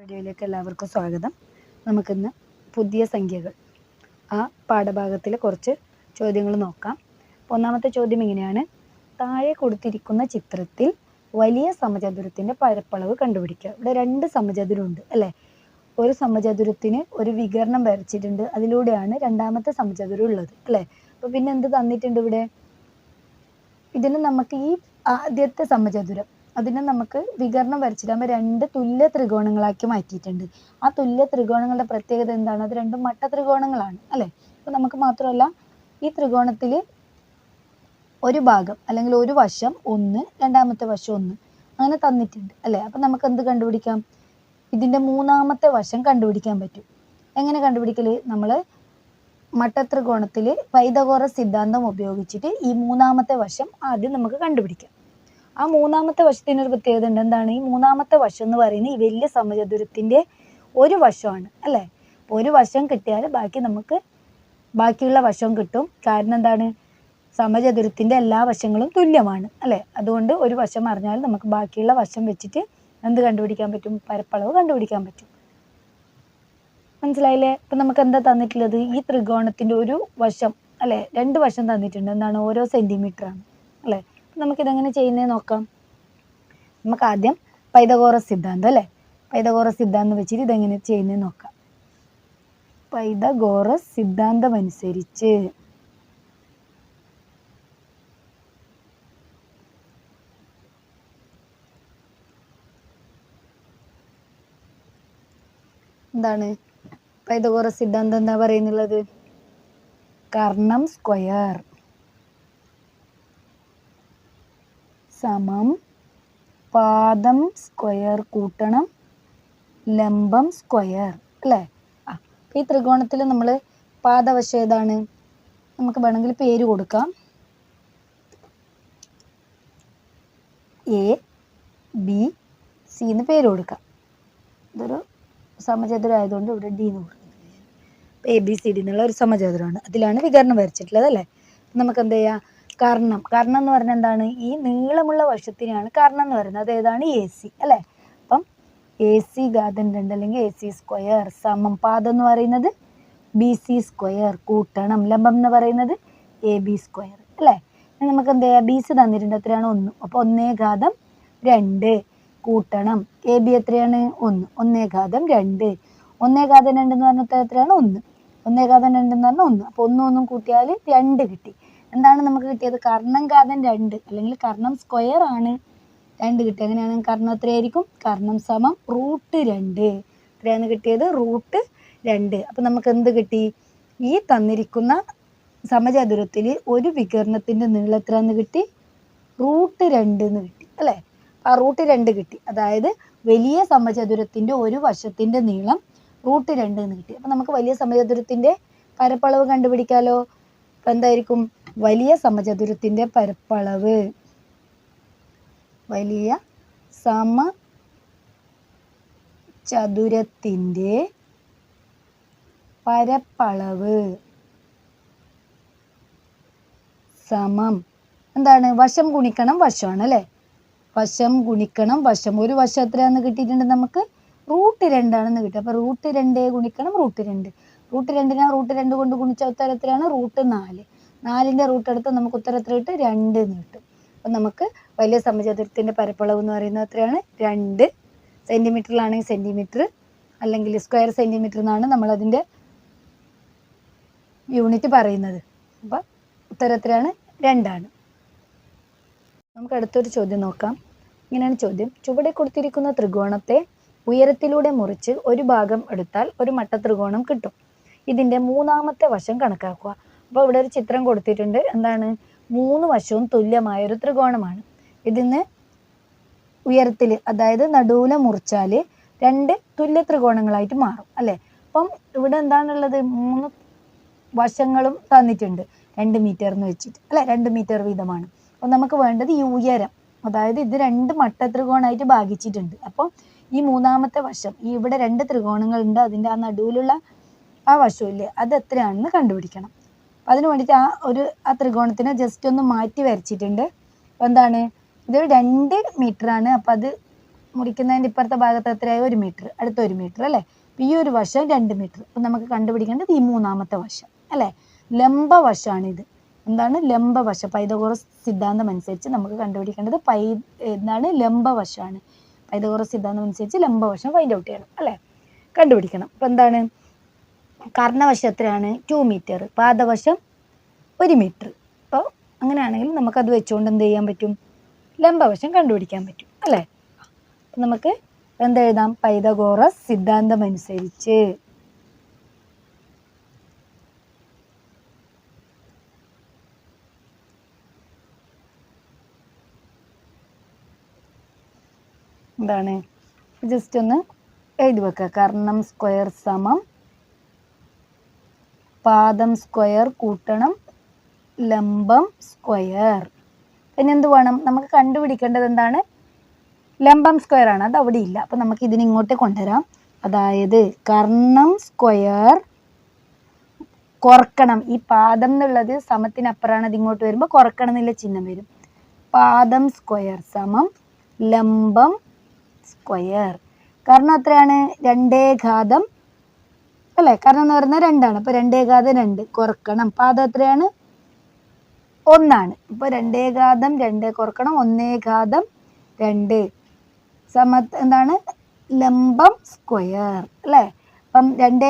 വീഡിയോയിലേക്ക് എല്ലാവർക്കും സ്വാഗതം. നമുക്കിന്ന് പുതിയ സംഖ്യകൾ ആ പാഠഭാഗത്തിലെ കുറച്ച് ചോദ്യങ്ങൾ നോക്കാം. ഒന്നാമത്തെ ചോദ്യം ഇങ്ങനെയാണ്: താഴെ കൊടുത്തിരിക്കുന്ന ചിത്രത്തിൽ വലിയ സമചതുരത്തിൻ്റെ പരപ്പളവ് കണ്ടുപിടിക്കുക. ഇവിടെ രണ്ട് സമചതുരമുണ്ട് അല്ലേ? ഒരു സമചതുരത്തിന് ഒരു വികരണം വരച്ചിട്ടുണ്ട്, അതിലൂടെയാണ് രണ്ടാമത്തെ സമചതുരം ഉള്ളത് അല്ലേ? അപ്പോൾ പിന്നെ എന്ത് തന്നിട്ടുണ്ട് ഇവിടെ? ഇതിന് നമുക്ക് ഈ ആദ്യത്തെ സമചതുരം അതിനെ നമുക്ക് വികരണം വരച്ചിട്ടാകുമ്പോൾ രണ്ട് തുല്യ ത്രികോണങ്ങളാക്കി മാറ്റിയിട്ടുണ്ട്. ആ തുല്യ ത്രികോണങ്ങളുടെ പ്രത്യേകത എന്താണ്? അത് രണ്ടും മട്ട ത്രികോണങ്ങളാണ് അല്ലേ? അപ്പോൾ നമുക്ക് മാത്രമല്ല, ഈ ത്രികോണത്തിൽ ഒരു ഭാഗം അല്ലെങ്കിൽ ഒരു വശം ഒന്ന്, രണ്ടാമത്തെ വശം ഒന്ന്, അങ്ങനെ തന്നിട്ടുണ്ട് അല്ലേ? അപ്പം നമുക്ക് എന്ത് കണ്ടുപിടിക്കാം? ഇതിൻ്റെ മൂന്നാമത്തെ വശം കണ്ടുപിടിക്കാൻ പറ്റും. എങ്ങനെ കണ്ടുപിടിക്കൽ? നമ്മൾ മട്ടത്രികോണത്തിൽ പൈതഗോറസ് സിദ്ധാന്തം ഉപയോഗിച്ചിട്ട് ഈ മൂന്നാമത്തെ വശം ആദ്യം നമുക്ക് കണ്ടുപിടിക്കാം. ആ മൂന്നാമത്തെ വശത്തിനൊരു പ്രത്യേകത ഉണ്ട്. എന്താണ്? ഈ മൂന്നാമത്തെ വശം എന്ന് പറയുന്നത് ഈ വലിയ സമചതുരത്തിൻ്റെ ഒരു വശമാണ് അല്ലേ? ഒരു വശം കിട്ടിയാൽ ബാക്കിയുള്ള വശവും കിട്ടും. കാരണം എന്താണ്? സമചതുരത്തിൻ്റെ എല്ലാ വശങ്ങളും തുല്യമാണ് അല്ലേ? അതുകൊണ്ട് ഒരു വശം അറിഞ്ഞാൽ നമുക്ക് ബാക്കിയുള്ള വശം വെച്ചിട്ട് എന്ത് കണ്ടുപിടിക്കാൻ പറ്റും? പരപ്പളവ് കണ്ടുപിടിക്കാൻ പറ്റും. മനസ്സിലായില്ലേ? അപ്പം നമുക്ക് എന്താ തന്നിട്ടുള്ളത്? ഈ ത്രികോണത്തിൻ്റെ ഒരു വശം അല്ലേ, രണ്ട് വശം തന്നിട്ടുണ്ട്. എന്താണ്? ഓരോ സെൻറ്റിമീറ്ററാണ് അല്ലേ? അപ്പം നമുക്കിതെങ്ങനെ ചെയ്യുന്നത് നോക്കാം. നമുക്ക് ആദ്യം പൈതഗോറസ് സിദ്ധാന്തം അല്ലേ, പൈതഗോറസ് സിദ്ധാന്തം വെച്ചിട്ട് ഇതെങ്ങനെ ചെയ്യുന്നത് നോക്കാം. പൈതഗോറസ് സിദ്ധാന്തം അനുസരിച്ച് എന്താണ്? പൈതഗോറസ് സിദ്ധാന്തം എന്താ പറയുന്നുള്ളത്? കർണം സ്ക്വയർ സമം പാദം സ്ക്വയർ കൂട്ടണം ലംബം സ്ക്വയർ അല്ലേ? ഈ ത്രികോണത്തിൽ നമ്മൾ പാദവശം ഏതാണ്? നമുക്ക് വേണമെങ്കിൽ പേര് കൊടുക്കാം. എ ബി സി എന്ന് പേര് കൊടുക്കാം. ഇതൊരു സമചതുരം ആയതുകൊണ്ട് ഇവിടെ ഡി എന്ന് കൊടുക്കുന്നത്. എ ബി സി ഡി എന്നുള്ള ഒരു സമചതുരമാണ്, അതിലാണ് വികരണം വരച്ചിട്ടുള്ളത് അല്ലേ? നമുക്ക് എന്ത് ചെയ്യാം? കർണം എന്ന് പറഞ്ഞാൽ എന്താണ്? ഈ നീളമുള്ള വശത്തിനാണ് കർണം എന്ന് പറയുന്നത്. അത് ഏതാണ്? എ സി അല്ലേ? അപ്പം എ സി ഘാതം 2 അല്ലെങ്കിൽ എ സി സ്ക്വയർ സമം പാദം എന്ന് പറയുന്നത് ബി സി സ്ക്വയർ കൂട്ടണം ലംബം എന്ന് പറയുന്നത് എ ബി സ്ക്വയർ അല്ലേ? നമുക്ക് എന്ത് ചെയ്യാം? ബി സി തന്നിട്ടുണ്ട്, എത്രയാണ്? 1. അപ്പോൾ 1/2 കൂട്ടണം എ ബി എത്രയാണ്? 1. 1/2 1/2 എന്ന് പറഞ്ഞാൽ എത്രയാണ്? 1. 1/2 എന്ന് പറഞ്ഞാൽ 1. അപ്പോൾ 1 കൂട്ടിയാൽ 2 കിട്ടി. എന്താണ് നമുക്ക് കിട്ടിയത്? കർണം ഘാതം 2 അല്ലെങ്കിൽ കർണം സ്ക്വയർ ആണ് 2 കിട്ടി. അങ്ങനെയാണ് കർണം എത്രയായിരിക്കും? കർണം സമം √2. എത്രയാണ് കിട്ടിയത്? √2. അപ്പം നമുക്ക് എന്ത് കിട്ടി? ഈ തന്നിരിക്കുന്ന സമചതുരത്തിൽ ഒരു വികരണത്തിൻ്റെ നീളം എത്രയാന്ന് കിട്ടി? √2 എന്ന് കിട്ടി അല്ലേ? ആ √2 കിട്ടി. അതായത് വലിയ സമചതുരത്തിൻ്റെ ഒരു വശത്തിൻ്റെ നീളം √2 എന്ന് കിട്ടി. അപ്പം നമുക്ക് വലിയ സമചതുരത്തിൻ്റെ പരപ്പളവ് കണ്ടുപിടിക്കാമല്ലോ. അപ്പം എന്തായിരിക്കും? വലിയ സമചതുരത്തിൻ്റെ പരപ്പളവ്, വലിയ സമചതുരത്തിൻ്റെ പരപ്പളവ് സമം എന്താണ്? വശം ഗുണിക്കണം വശമാണ് അല്ലേ? വശം ഗുണിക്കണം വശം. ഒരു വശം എത്രയാണെന്ന് കിട്ടിയിട്ടുണ്ട്? നമുക്ക് √2 ആണെന്ന് കിട്ടി. അപ്പോൾ √2 ഗുണിക്കണം √2. √2 √2 കൊണ്ട് ഗുണിച്ച ഉത്തരം എത്രയാണ്? √4. 4ൻ്റെ റൂട്ട് എടുത്ത് നമുക്ക് ഉത്തരം എത്ര കിട്ടും? 2 എന്ന് കിട്ടും. അപ്പം നമുക്ക് വലിയ സമചതുരത്തിൻ്റെ പരപ്പളവ് എന്ന് പറയുന്നത് എത്രയാണ്? 2 സെൻറ്റിമീറ്ററിലാണെങ്കിൽ സെൻറ്റിമീറ്റർ അല്ലെങ്കിൽ സ്ക്വയർ സെൻറ്റിമീറ്റർ എന്നാണ് നമ്മളതിൻ്റെ യൂണിറ്റ് പറയുന്നത്. അപ്പം ഉത്തരം എത്രയാണ്? 2 ആണ്. നമുക്ക് അടുത്തൊരു ചോദ്യം നോക്കാം. ഇങ്ങനെയാണ് ചോദ്യം: ചുവടെ കൊടുത്തിരിക്കുന്ന ത്രികോണത്തെ ഉയരത്തിലൂടെ മുറിച്ച് ഒരു ഭാഗം എടുത്താൽ ഒരു മട്ടത്രികോണം കിട്ടും. ഇതിൻ്റെ മൂന്നാമത്തെ വശം കണക്കാക്കുക. അപ്പോൾ ഇവിടെ ഒരു ചിത്രം കൊടുത്തിട്ടുണ്ട്. എന്താണ്? 3 വശവും തുല്യമായൊരു ത്രികോണമാണ്. ഇതിന് ഉയരത്തിൽ, അതായത് നടുവിലെ മുറിച്ചാൽ 2 തുല്യ ത്രികോണങ്ങളായിട്ട് മാറും അല്ലേ? അപ്പം ഇവിടെ എന്താണുള്ളത്? 3 വശങ്ങളും തന്നിട്ടുണ്ട് 2 മീറ്റർ എന്ന് വെച്ചിട്ട് അല്ലേ? 2 മീറ്റർ വീതമാണ്. അപ്പം നമുക്ക് വേണ്ടത് ഈ ഉയരം, അതായത് ഇത് 2 മട്ടത്രികോണമായിട്ട് ഭാഗിച്ചിട്ടുണ്ട്. അപ്പോൾ ഈ മൂന്നാമത്തെ വശം, ഈ ഇവിടെ 2 ത്രികോണങ്ങളുണ്ട്, അതിൻ്റെ ആ നടുവിലുള്ള ആ വശമില്ലേ, അത് എത്രയാണെന്ന് കണ്ടുപിടിക്കണം. അതിന് വേണ്ടിയിട്ട് ആ ത്രികോണത്തിനെ ജസ്റ്റ് ഒന്ന് മാറ്റി വരച്ചിട്ടുണ്ട്. അപ്പോൾ എന്താണ്? ഇത് 2 മീറ്ററാണ്. അപ്പം അത് മുറിക്കുന്നതിൻ്റെ ഇപ്പുറത്തെ ഭാഗത്ത് എത്രയായി 1 മീറ്റർ, അടുത്ത 1 മീറ്റർ അല്ലേ. ഈ ഒരു വശം 2 മീറ്റർ. അപ്പം നമുക്ക് കണ്ടുപിടിക്കേണ്ടത് ഈ മൂന്നാമത്തെ വശം അല്ലേ. ലംബവശമാണിത്. എന്താണ് ലംബവശം? പൈതഗോറസ് സിദ്ധാന്തം അനുസരിച്ച് നമുക്ക് കണ്ടുപിടിക്കേണ്ടത് എന്താണ് ലംബവശമാണ്. പൈതഗോറസ് സിദ്ധാന്തം അനുസരിച്ച് ലംബവശം ഫൈൻഡ് ഔട്ട് ചെയ്യണം അല്ലേ, കണ്ടുപിടിക്കണം. അപ്പം എന്താണ് കർണവശം എത്രയാണ്? 2 മീറ്റർ. പാദവശം 1 മീറ്റർ. അപ്പോൾ അങ്ങനെയാണെങ്കിൽ നമുക്കത് വെച്ചുകൊണ്ട് എന്ത് ചെയ്യാൻ പറ്റും? ലംബവശം കണ്ടുപിടിക്കാൻ പറ്റും അല്ലേ. അപ്പം നമുക്ക് എന്തെഴുതാം? പൈതഗോറസ് സിദ്ധാന്തം അനുസരിച്ച് എന്താണ് ജസ്റ്റ് ഒന്ന് എഴുതി വെക്കുക. കർണം സ്ക്വയർ സമം പാദം സ്ക്വയർ കൂട്ടണം ലംബം സ്ക്വയർ. പിന്നെ എന്ത് വേണം? നമുക്ക് കണ്ടുപിടിക്കേണ്ടത് എന്താണ്? ലംബം സ്ക്വയർ ആണ്, അത് അവിടെ ഇല്ല. അപ്പം നമുക്ക് ഇതിനെ ഇങ്ങോട്ട് കൊണ്ടുവരാം. അതായത് കർണം സ്ക്വയർ കുറക്കണം. ഈ പാദം എന്നുള്ളത് സമത്തിനപ്പുറമാണ്, അത് ഇങ്ങോട്ട് വരുമ്പോൾ കുറക്കണം എന്നുള്ള ചിഹ്നം വരും. പാദം സ്ക്വയർ സമം ലംബം സ്ക്വയർ. കാരണം എത്രയാണ്? 2 അല്ലേ. കാരണം എന്ന് പറയുന്നത് 2 ആണ്. അപ്പോൾ 2 കുറക്കണം. പാദം എത്രയാണ്? 1. ഇപ്പോൾ 2 കുറക്കണം 1 എന്താണ്? ലംബം സ്ക്വയർ അല്ലേ. അപ്പം 2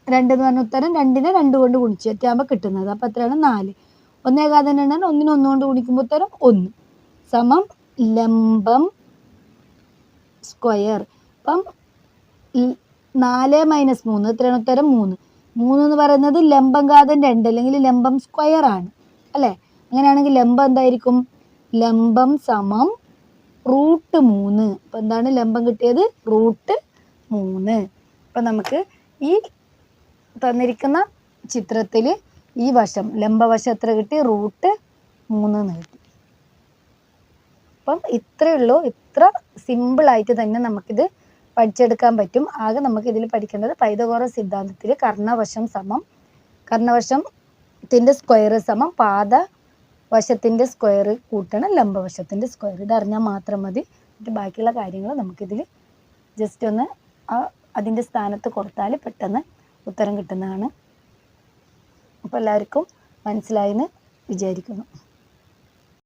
എന്ന് പറഞ്ഞ ഉത്തരം 2നെ 2 കൊണ്ട് ഗുണിച്ച് എറ്റാകുമ്പോൾ കിട്ടുന്നത്. അപ്പം എത്രയാണ്? 4. 1 2 1 കൊണ്ട് ഗുണിക്കുമ്പോൾ ഉത്തരം 1 സമം ലംബം സ്ക്വയർ. അപ്പം 4 - 3 എത്രയാണ്? ഉത്തരം 3. 3 എന്ന് പറയുന്നത് ലംബം ഘാതം 2 അല്ലെങ്കിൽ ലംബം സ്ക്വയർ ആണ് അല്ലേ. അങ്ങനെയാണെങ്കിൽ ലംബം എന്തായിരിക്കും? ലംബം സമം √3. അപ്പം എന്താണ് ലംബം കിട്ടിയത്? √3. അപ്പം നമുക്ക് ഈ തന്നിരിക്കുന്ന ചിത്രത്തിൽ ഈ വശം ലംബവശം എത്ര കിട്ടി? √3 എന്ന് കിട്ടി. അപ്പം ഇത്രയേ ഉള്ളൂ. ഇത്ര സിമ്പിളായിട്ട് തന്നെ നമുക്കിത് പഠിച്ചെടുക്കാൻ പറ്റും. ആകെ നമുക്കിതിൽ പഠിക്കേണ്ടത് പൈതഗോറസ് സിദ്ധാന്തത്തിൽ കർണവശത്തിൻ്റെ സ്ക്വയർ സമം പാദവശത്തിൻ്റെ സ്ക്വയർ കൂട്ടണം ലംബവശത്തിൻ്റെ സ്ക്വയർ. ഇതറിഞ്ഞാൽ മാത്രം മതി. എന്നിട്ട് ബാക്കിയുള്ള കാര്യങ്ങൾ നമുക്കിതിൽ ജസ്റ്റ് ഒന്ന് അതിൻ്റെ സ്ഥാനത്ത് കൊടുത്താൽ പെട്ടെന്ന് ഉത്തരം കിട്ടുന്നതാണ്. അപ്പോൾ എല്ലാവർക്കും മനസ്സിലായെന്ന് വിചാരിക്കുന്നു.